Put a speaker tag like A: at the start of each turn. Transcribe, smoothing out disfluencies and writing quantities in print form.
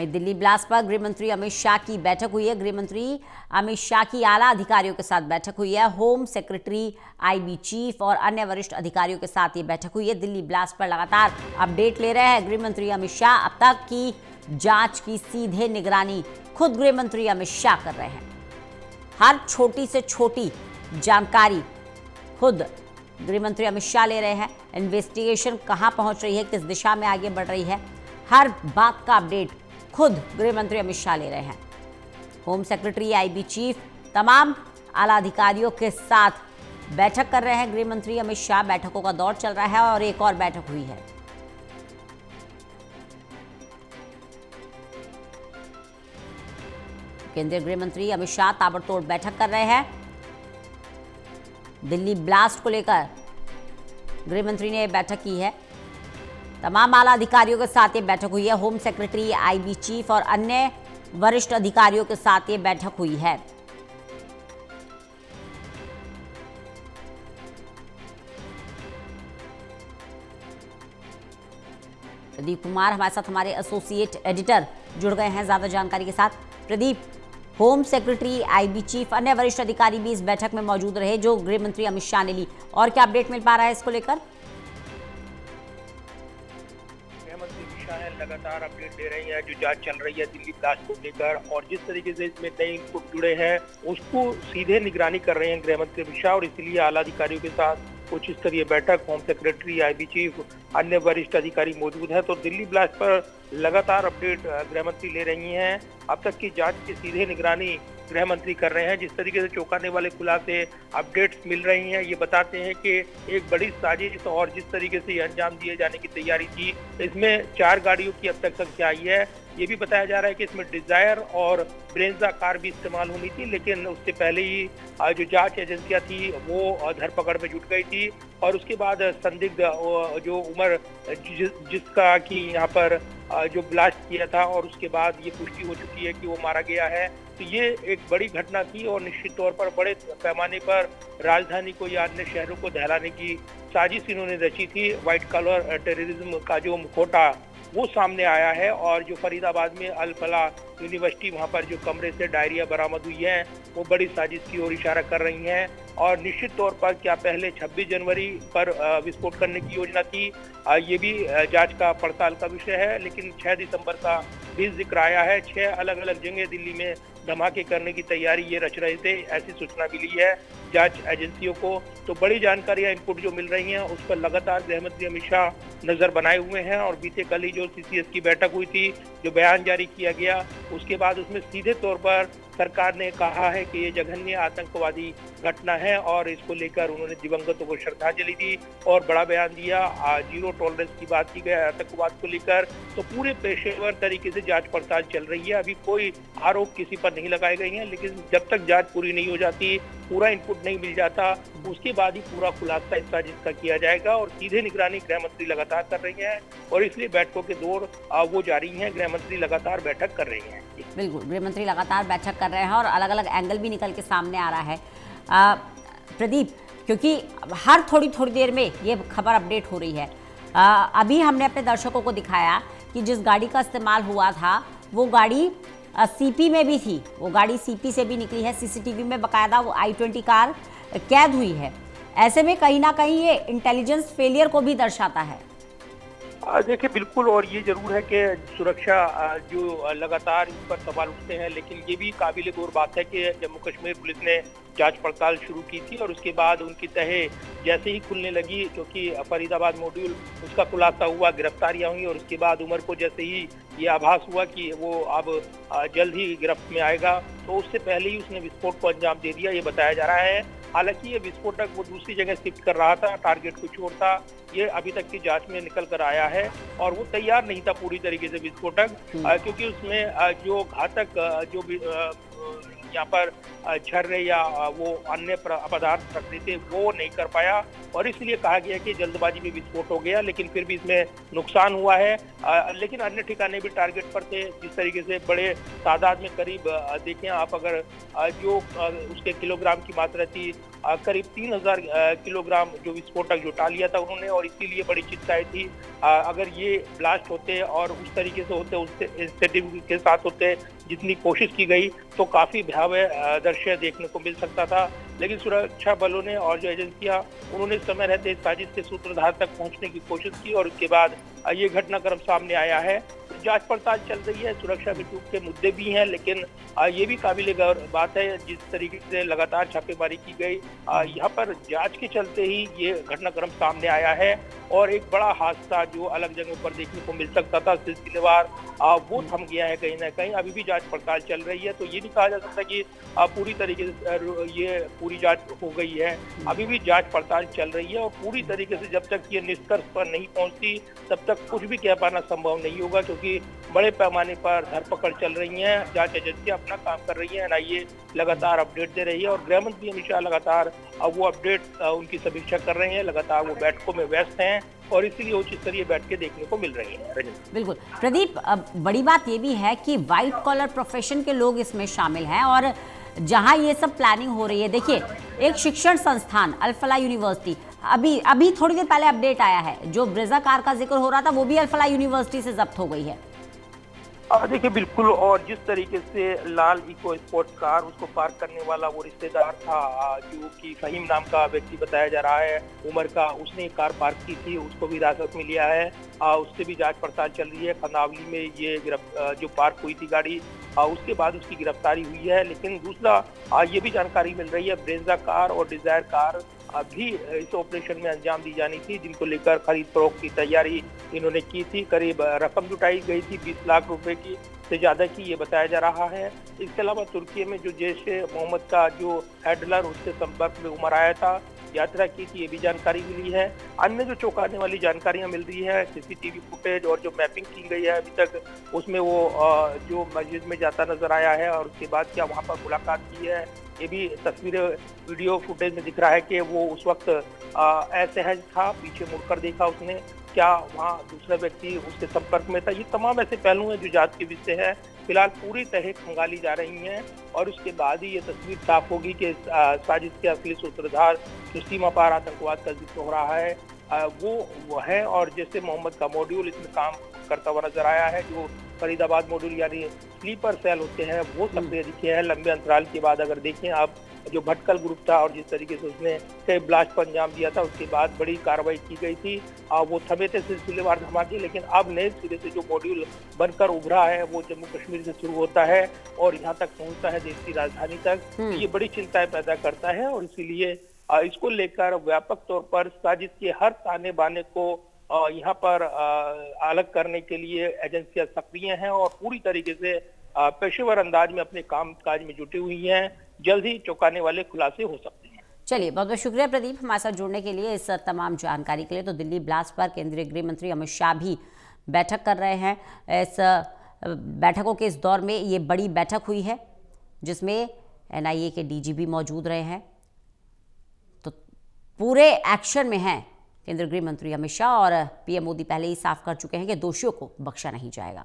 A: Delhi blast पर गृह मंत्री अमित शाह की बैठक हुई है। गृह मंत्री अमित शाह की आला अधिकारियों के साथ बैठक हुई है। होम सेक्रेटरी, आईबी चीफ और अन्य वरिष्ठ अधिकारियों के साथ ये बैठक हुई है। दिल्ली ब्लास्ट पर लगातार अपडेट ले रहे हैं गृह मंत्री अमित शाह। अब तक की जांच की सीधे निगरानी खुद गृह मंत्री अमित शाह कर रहे हैं। हर छोटी से छोटी जानकारी खुद गृह मंत्री अमित शाह ले रहे हैं। इन्वेस्टिगेशन कहां पहुंच रही है, किस दिशा में आगे बढ़ रही है, हर बात का अपडेट खुद गृह मंत्री अमित शाह ले रहे हैं। होम सेक्रेटरी, आईबी चीफ, तमाम आला अधिकारियों के साथ बैठक कर रहे हैं गृह मंत्री अमित शाह। बैठकों का दौर चल रहा है और एक और बैठक हुई है। केंद्रीय गृह मंत्री अमित शाह ताबड़तोड़ बैठक कर रहे हैं। दिल्ली ब्लास्ट को लेकर गृह मंत्री ने बैठक की है। तमाम आला अधिकारियों के साथ ये बैठक हुई है। होम सेक्रेटरी, आईबी चीफ और अन्य वरिष्ठ अधिकारियों के साथ ये बैठक हुई है। प्रदीप कुमार हमारे साथ, हमारे एसोसिएट एडिटर जुड़ गए हैं ज्यादा जानकारी के साथ। Pradeep, home secretary, IB chief, अन्य वरिष्ठ अधिकारी भी इस बैठक में मौजूद रहे जो गृह मंत्री अमित शाह ने ली, और क्या अपडेट मिल पा रहा है इसको लेकर?
B: लगातार अपडेट दे रही है जो जांच चल रही है दिल्ली ब्लास्ट को लेकर, और जिस तरीके से इसमें नए इनपुट जुड़े हैं उसको सीधे निगरानी कर रहे हैं गृह मंत्री अमित शाह, और इसलिए आला अधिकारियों के साथ उच्च स्तरीय बैठक, होम सेक्रेटरी, आईबी चीफ, अन्य वरिष्ठ अधिकारी मौजूद हैं। तो दिल्ली ब्लास्ट पर लगातार अपडेट गृह मंत्री ले रही हैं। अब तक की जांच की सीधे निगरानी गृह मंत्री कर रहे हैं। जिस तरीके से चौंकाने वाले खुलासे अपडेट्स मिल रही हैं, ये बताते हैं कि एक बड़ी साजिश और जिस तरीके से अंजाम दिए जाने की तैयारी थी। इसमें 4 गाड़ियों की अब तक संख्या आई है। ये भी बताया जा रहा है कि इसमें डिजायर और ब्रेंजा कार भी इस्तेमाल होनी थी, लेकिन उससे पहले ही जो जांच एजेंसियां थी वो धरपकड़ में जुट गई थी, और उसके बाद संदिग्ध जो उमर जिसका कि यहाँ पर जो ब्लास्ट किया था, और उसके बाद ये पुष्टि हो चुकी है कि वो मारा गया है। तो ये एक बड़ी घटना थी और निश्चित तौर पर बड़े पैमाने पर राजधानी को या अन्य शहरों को दहलाने की साजिश इन्होंने रची थी। व्हाइट कॉलर टेररिज्म का जो मुखौटा वो सामने आया है, और जो फरीदाबाद में अल फला यूनिवर्सिटी, वहां पर जो कमरे से डायरिया बरामद हुई है, वो बड़ी साजिश की ओर इशारा कर रही हैं। और निश्चित तौर पर क्या पहले 26 जनवरी पर विस्फोट करने की योजना थी, ये भी जांच का पड़ताल का विषय है। लेकिन 6 दिसंबर का भी जिक्र आया है। 6 अलग अलग जगह दिल्ली में धमाके करने की तैयारी ये रच रहे थे, ऐसी सूचना मिली है जांच एजेंसियों को। तो बड़ी जानकारियां, इनपुट जो मिल रही हैं उस पर लगातार गृह मंत्री अमित शाह नजर बनाए हुए हैं। और बीते कल ही जो सीसीएस की बैठक हुई थी, जो बयान जारी किया गया, उसके बाद उसमें सीधे तौर पर सरकार ने कहा है कि ये जघन्य आतंकवादी घटना है, और इसको लेकर उन्होंने दिवंगतों को श्रद्धांजलि दी और बड़ा बयान दिया। जीरो टॉलरेंस की बात की गई आतंकवाद को लेकर। तो पूरे पेशेवर तरीके से जांच पड़ताल चल रही है। अभी कोई आरोप किसी पर नहीं लगाए गए हैं, लेकिन जब तक जांच पूरी नहीं हो जाती, पूरा इनपुट नहीं मिल जाता, उसके बाद ही पूरा खुलासा इस साजिश का किया जाएगा। और सीधे निगरानी गृह मंत्री लगातार कर रही है, और इसलिए बैठकों के दौर वो जारी है। गृह मंत्री लगातार बैठक कर रही है।
A: बिल्कुल, गृह मंत्री लगातार बैठक कर रहे हैं और अलग अलग एंगल भी निकल के सामने आ रहा है। प्रदीप, क्योंकि हर थोड़ी देर में ये खबर अपडेट हो रही है। अभी हमने अपने दर्शकों को दिखाया कि जिस गाड़ी का इस्तेमाल हुआ था वो गाड़ी सीपी में भी थी, वो गाड़ी सीपी से भी निकली है। सीसीटीवी में बाकायदा वो I-20 कार कैद हुई है। ऐसे में कहीं ना कहीं ये इंटेलिजेंस फेलियर को भी दर्शाता है।
B: देखिए, बिल्कुल, और ये जरूर है कि सुरक्षा जो लगातार इस पर सवाल उठते हैं, लेकिन ये भी काबिल गौर बात है कि जम्मू कश्मीर पुलिस ने जांच पड़ताल शुरू की थी, और उसके बाद उनकी तहे जैसे ही खुलने लगी, क्योंकि फरीदाबाद मॉड्यूल उसका खुलासा हुआ, गिरफ्तारियां हुई, और उसके बाद उमर को जैसे ही ये आभास हुआ कि वो अब जल्द ही गिरफ्त में आएगा, तो उससे पहले ही उसने विस्फोट को अंजाम दे दिया, ये बताया जा रहा है। हालांकि ये विस्फोटक वो दूसरी जगह शिफ्ट कर रहा था, टारगेट कुछ और था, ये अभी तक की जांच में निकल कर आया है। और वो तैयार नहीं था पूरी तरीके से विस्फोटक, क्योंकि उसमें जो घातक जो यहाँ पर झर्रे या वो अन्य पदार्थ रख रहे थे वो नहीं कर पाया और इसलिए कहा गया कि जल्दबाजी में विस्फोट हो गया, लेकिन फिर भी इसमें नुकसान हुआ है। लेकिन अन्य ठिकाने भी टारगेट पर थे, जिस तरीके से बड़े तादाद में करीब देखें आप अगर जो उसके किलोग्राम की मात्रा थी करीब 3000 किलोग्राम जो विस्फोटक जुटा लिया था उन्होंने, और इसीलिए बड़ी चिंताएं थी। अगर ये ब्लास्ट होते और उस तरीके से होते, उस इंसेंटिव के साथ होते जितनी कोशिश की गई तो काफी भयावह दृश्य देखने को मिल सकता था। लेकिन सुरक्षा बलों ने और जो एजेंसियां उन्होंने समय रहते साजिश के सूत्रधार तक पहुंचने की कोशिश की और उसके बाद ये घटनाक्रम सामने आया है। जांच पड़ताल चल रही है, सुरक्षा के चूक के मुद्दे भी हैं, लेकिन ये भी काबिल गौर बात है जिस तरीके से लगातार छापेमारी की गई, यहाँ पर जांच के चलते ही ये घटनाक्रम सामने आया है और एक बड़ा हादसा जो अलग जगहों पर देखने को मिल सकता था सिलसिलेवार वो थम गया है कहीं ना कहीं। अभी भी जांच पड़ताल चल रही है, तो ये नहीं कहा जा सकता कि पूरी तरीके से ये पूरी जांच हो गई है। अभी भी जांच पड़ताल चल रही है और पूरी तरीके से जब तक ये निष्कर्ष पर नहीं पहुंचती तब तक कुछ भी कह पाना संभव नहीं होगा, क्योंकि बड़े पैमाने पर धरपकड़ चल रही है, जांच एजेंसियां अपना काम कर रही है, एनआईए लगातार अपडेट दे रही है और गृह मंत्री अमित शाह लगातार वो अपडेट उनकी समीक्षा कर रहे हैं, लगातार वो बैठकों में व्यस्त हैं और इसीलिए उच्च स्तरीय बैठकें देखने को मिल रही हैं।
A: बिल्कुल प्रदीप, बड़ी बात ये भी है कि व्हाइट कॉलर प्रोफेशन के लोग इसमें शामिल हैं और जहां ये सब प्लानिंग हो रही है, देखिए एक शिक्षण संस्थान अल-फलाह यूनिवर्सिटी, अभी थोड़ी देर पहले अपडेट आया है, जो ब्रेजा कार का जिक्र हो रहा था वो भी अल-फलाह यूनिवर्सिटी से जब्त हो गई है।
B: देखिए बिल्कुल, और जिस तरीके से लाल इको स्पोर्ट्स कार उसको पार्क करने वाला वो रिश्तेदार था जो कि फहीम नाम का व्यक्ति बताया जा रहा है उम्र का, उसने कार पार्क की थी, उसको भी हिरासत में लिया है। उससे भी जांच पड़ताल चल रही है। खंदावली में ये जो पार्क हुई थी गाड़ी उसके बाद उसकी गिरफ्तारी हुई है। लेकिन दूसरा ये भी जानकारी मिल रही है ब्रेजा कार और डिजायर कार भी इस ऑपरेशन में अंजाम दी जानी थी, जिनको लेकर खरीद फरोख्त की तैयारी इन्होंने की थी। करीब रकम जुटाई गई थी 20 लाख रुपए की से ज्यादा की, ये बताया जा रहा है। इसके अलावा तुर्की में जो जैश-ए-मोहम्मद का जो हैंडलर उसके संपर्क में उमर आया था, यात्रा की थी, ये भी जानकारी मिली है। अन्य जो चौंकाने वाली जानकारियां मिल रही है, सीसीटीवी फुटेज और जो मैपिंग की गई है अभी तक, उसमें वो जो मस्जिद में जाता नजर आया है और उसके बाद क्या वहां पर मुलाकात की है, ये भी तस्वीरें वीडियो फुटेज में दिख रहा है कि वो उस वक्त असहज था, पीछे मुड़कर देखा उसने, क्या वहाँ दूसरा व्यक्ति उसके संपर्क में था। ये तमाम ऐसे पहलू हैं जो जांच के विषय है। फिलहाल पूरी तह खंगाली जा रही हैं और उसके बाद ही ये तस्वीर साफ होगी कि साजिश के असली सूत्रधार जो सीमा पार आतंकवाद का जिक्र हो रहा है वो है। और जैसे मोहम्मद का मॉड्यूल इसमें काम करता हुआ नजर आया है, जो फरीदाबाद मॉड्यूल यानी स्लीपर सेल होते हैं वो सबसे दिखे हैं लंबे अंतराल के बाद। अगर देखें आप, जो भटकल ग्रुप था और जिस तरीके से उसने कई ब्लास्ट पर अंजाम दिया था, उसके बाद बड़ी कार्रवाई की गई थी, वो थमे थे सिलसिलेवार धमाके। लेकिन अब नए सिरे से जो मॉड्यूल बनकर उभरा है वो जम्मू कश्मीर से शुरू होता है और यहाँ तक पहुँचता है देश की राजधानी तक। ये बड़ी चिंताएं पैदा करता है और इसीलिए इसको लेकर व्यापक तौर पर साजिश के हर ताने बाने को यहाँ पर अलग करने के लिए एजेंसियां सक्रिय हैं और पूरी तरीके से पेशेवर अंदाज में अपने काम काज में जुटी हुई हैं। जल्द ही चौंकाने वाले खुलासे हो सकते हैं।
A: चलिए, बहुत बहुत शुक्रिया प्रदीप हमारे साथ जुड़ने के लिए, इस तमाम जानकारी के लिए। तो दिल्ली ब्लास्ट पर केंद्रीय गृह मंत्री अमित शाह भी बैठक कर रहे हैं। इस बैठकों के इस दौर में ये बड़ी बैठक हुई है जिसमें एनआईए के डीजीपी मौजूद रहे हैं। तो पूरे एक्शन में हैं केंद्रीय गृह मंत्री अमित शाह और पीएम मोदी पहले ही साफ कर चुके हैं कि दोषियों को बख्शा नहीं जाएगा।